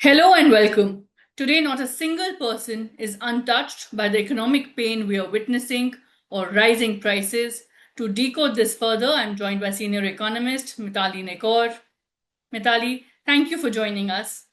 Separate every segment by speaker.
Speaker 1: Hello and welcome. Today, not a single person is untouched by the economic pain we are witnessing or rising prices. To decode this further, I'm joined by senior economist Mitali Nikore. Mitali, thank you for joining us.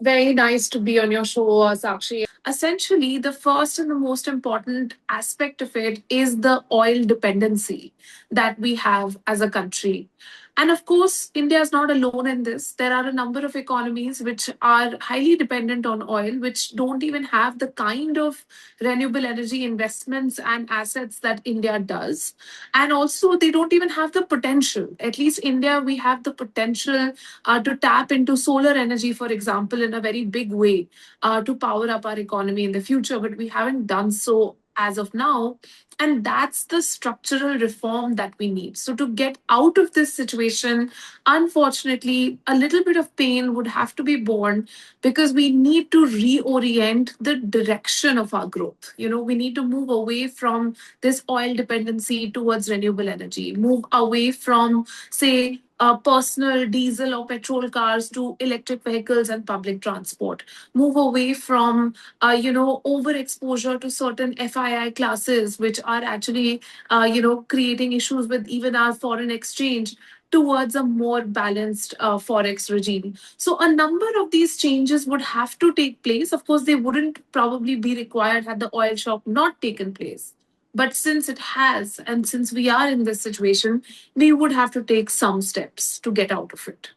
Speaker 2: Very nice to be on your show, Sakshi. Essentially, the first and the most important aspect of it is the oil dependency that we have as a country. And of course, India is not alone in this. There are a number of economies which are highly dependent on oil, which don't even have the kind of renewable energy investments and assets that India does. And also, they don't even have the potential. At least India, we have the potential to tap into solar energy, for example, in a very big way to power up our economy in the future. But we haven't done so as of now. And that's the structural reform that we need. So, to get out of this situation, unfortunately, a little bit of pain would have to be borne because we need to reorient the direction of our growth. We need to move away from this oil dependency towards renewable energy, move away from, say, personal diesel or petrol cars to electric vehicles and public transport. Move away from, overexposure to certain FII classes, which are actually, creating issues with even our foreign exchange towards a more balanced forex regime. So a number of these changes would have to take place. Of course, they wouldn't probably be required had the oil shock not taken place. But since it has, and since we are in this situation, we would have to take some steps to get out of it.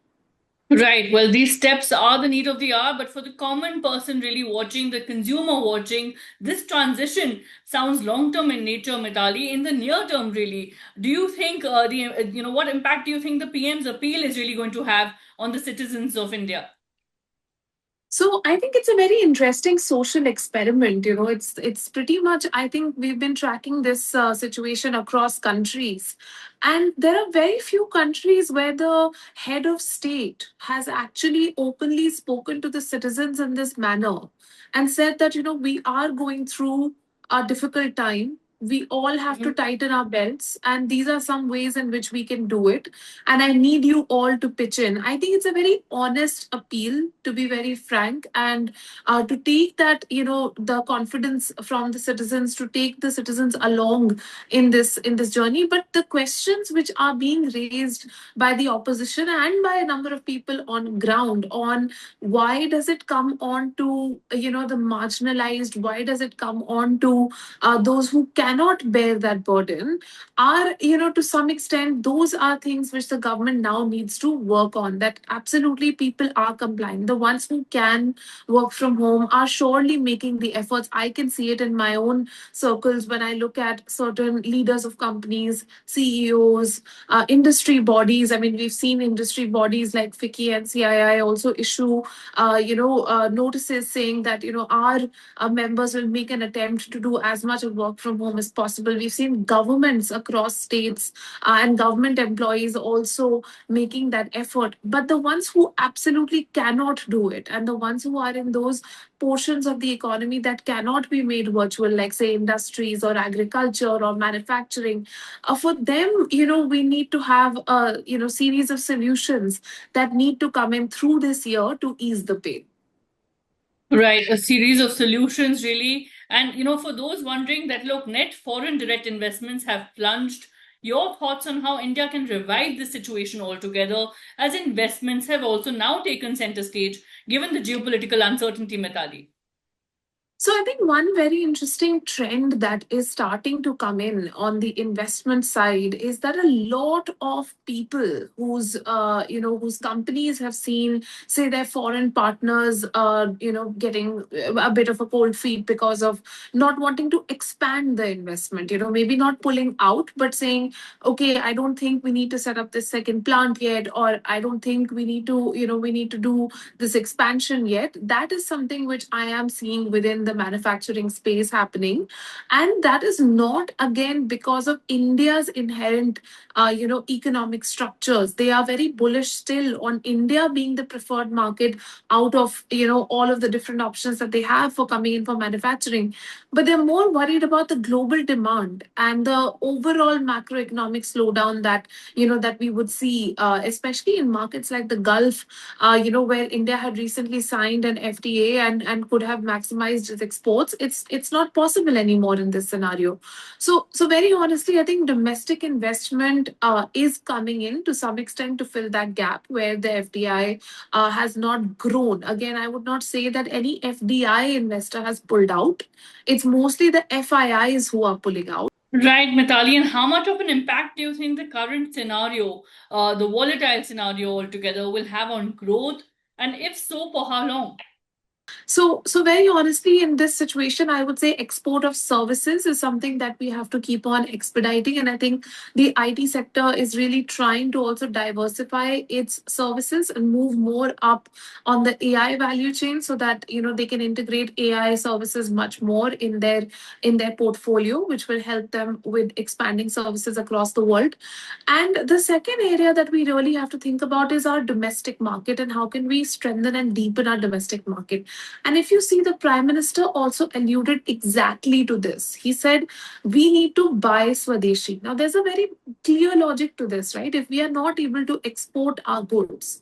Speaker 1: Right. Well, these steps are the need of the hour, but for the common person really watching, the consumer watching, this transition sounds long term in nature, Mitali. In the near term, really, do you think what impact do you think the PM's appeal is really going to have on the citizens of India?
Speaker 2: So I think it's a very interesting social experiment. It's pretty much. I think we've been tracking this situation across countries, and there are very few countries where the head of state has actually openly spoken to the citizens in this manner and said that we are going through a difficult time. We all have to tighten our belts, and these are some ways in which we can do it. And I need you all to pitch in. I think it's a very honest appeal, to be very frank, and to take that, the confidence from the citizens, to take the citizens along in this journey. But the questions which are being raised by the opposition and by a number of people on ground on why does it come on to the marginalized, why does it come on to those who cannot bear that burden, are, to some extent, those are things which the government now needs to work on. That absolutely people are complying. The ones who can work from home are surely making the efforts. I can see it in my own circles when I look at certain leaders of companies, CEOs, industry bodies. I mean, we've seen industry bodies like FICCI and CII also issue, notices saying that, our members will make an attempt to do as much of work from home as possible. We've seen governments across states and government employees also making that effort. But the ones who absolutely cannot do it, and the ones who are in those portions of the economy that cannot be made virtual, like say industries or agriculture or manufacturing, for them, we need to have a series of solutions that need to come in through this year to ease the pain.
Speaker 1: Right, a series of solutions, really. And, for those wondering that, look, net foreign direct investments have plunged. Your thoughts on how India can revive this situation altogether, as investments have also now taken center stage, given the geopolitical uncertainty, Mitali?
Speaker 2: So I think one very interesting trend that is starting to come in on the investment side is that a lot of people whose companies have seen, say, their foreign partners getting a bit of a cold feet because of not wanting to expand the investment, maybe not pulling out but saying, okay, I don't think we need to set up this second plant yet, or I don't think we need to do this expansion yet. That is something which I am seeing within the manufacturing space happening. And that is not again because of India's inherent economic structures. They are very bullish still on India being the preferred market out of all of the different options that they have for coming in for manufacturing. But they're more worried about the global demand and the overall macroeconomic slowdown that we would see, especially in markets like the Gulf, where India had recently signed an FTA and could have maximized its exports. It's not possible anymore in this scenario. So very honestly, I think domestic investment is coming in to some extent to fill that gap where the FDI has not grown. Again, I would not say that any FDI investor has pulled out. It's mostly the FIIs who are pulling out.
Speaker 1: Right, Mitali. And how much of an impact do you think the current scenario, the volatile scenario altogether, will have on growth? And if so, for how long?
Speaker 2: So very honestly, in this situation, I would say export of services is something that we have to keep on expediting. And I think the IT sector is really trying to also diversify its services and move more up on the AI value chain so that they can integrate AI services much more in their portfolio, which will help them with expanding services across the world. And the second area that we really have to think about is our domestic market and how can we strengthen and deepen our domestic market. And if you see, the Prime Minister also alluded exactly to this. He said, we need to buy Swadeshi. Now, there's a very clear logic to this, right? If we are not able to export our goods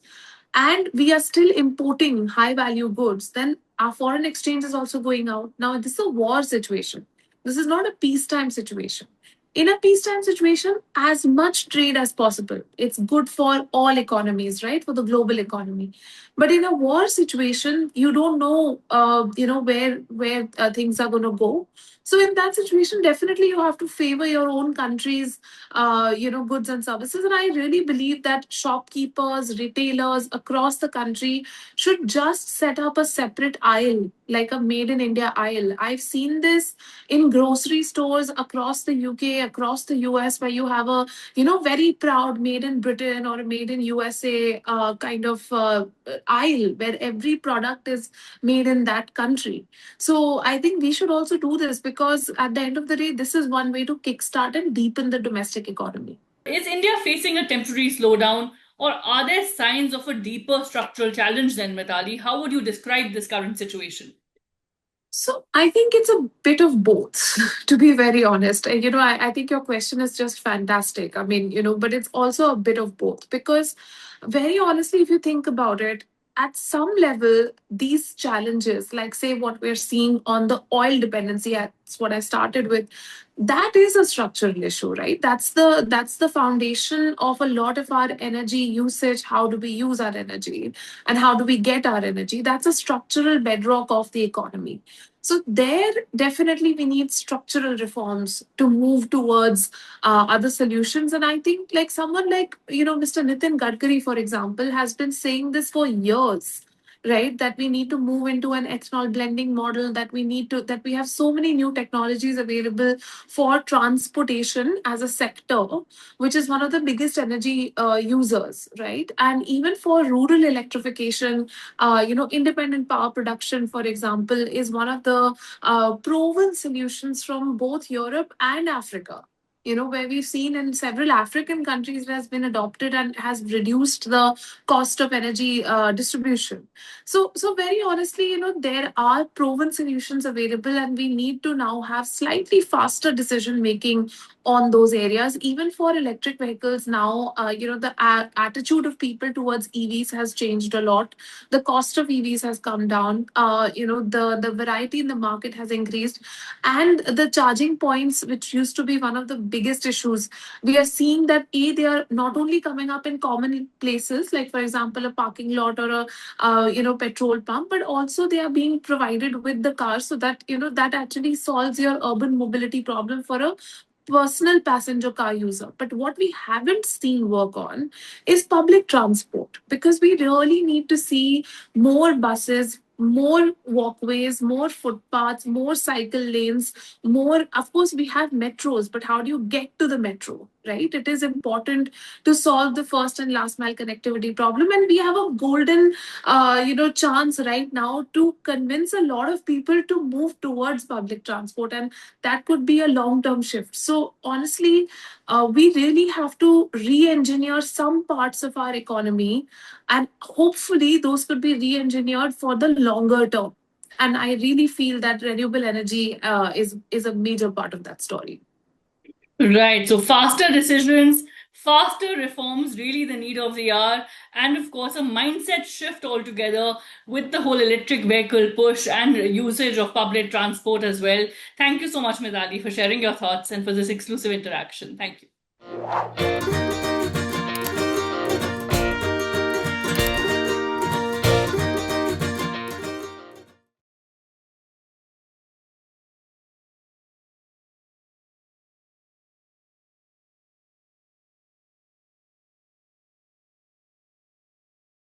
Speaker 2: and we are still importing high value goods, then our foreign exchange is also going out. Now, this is a war situation. This is not a peacetime situation. In a peacetime situation, as much trade as possible. It's good for all economies, right? For the global economy. But in a war situation, you don't know, where things are going to go. So in that situation, definitely you have to favor your own country's, goods and services. And I really believe that shopkeepers, retailers across the country should just set up a separate aisle, like a Made in India aisle. I've seen this in grocery stores across the UK, across the US, where you have a very proud Made in Britain or a Made in USA kind of aisle where every product is made in that country. So I think we should also do this because at the end of the day, this is one way to kickstart and deepen the domestic economy.
Speaker 1: Is India facing a temporary slowdown, or are there signs of a deeper structural challenge then, Mitali? How would you describe this current situation?
Speaker 2: So I think it's a bit of both, to be very honest. And, I think your question is just fantastic. I mean, but it's also a bit of both because, very honestly, if you think about it, at some level, these challenges, like say what we're seeing on the oil dependency, that's what I started with, that is a structural issue, right? That's the foundation of a lot of our energy usage. How do we use our energy and how do we get our energy? That's a structural bedrock of the economy. So there definitely we need structural reforms to move towards other solutions. And I think like someone like Mr. Nitin Gadkari, for example, has been saying this for years, right? That we need to move into an ethanol blending model, that we have so many new technologies available for transportation as a sector, which is one of the biggest energy users, right? And even for rural electrification, independent power production, for example, is one of the proven solutions from both Europe and Africa. Where we've seen in several African countries it has been adopted and has reduced the cost of energy distribution. So very honestly, there are proven solutions available, and we need to now have slightly faster decision making on those areas. Even for electric vehicles now, the attitude of people towards EVs has changed a lot. The cost of EVs has come down. The variety in the market has increased, and the charging points, which used to be one of the biggest issues, we are seeing that they are not only coming up in common places, like for example a parking lot or a petrol pump, but also they are being provided with the car, so that that actually solves your urban mobility problem for a personal passenger car user. But what we haven't seen work on is public transport, because we really need to see more buses, more walkways, more footpaths, more cycle lanes, more. Of course, we have metros, but how do you get to the metro? right? It is important to solve the first and last mile connectivity problem, and we have a golden, chance right now to convince a lot of people to move towards public transport, and that could be a long-term shift. So honestly, we really have to re-engineer some parts of our economy, and hopefully those could be re-engineered for the longer term. And I really feel that renewable energy is a major part of that story.
Speaker 1: Right. So faster decisions, faster reforms, really the need of the hour, and of course, a mindset shift altogether with the whole electric vehicle push and usage of public transport as well. Thank you so much, Mitali, for sharing your thoughts and for this exclusive interaction. Thank you.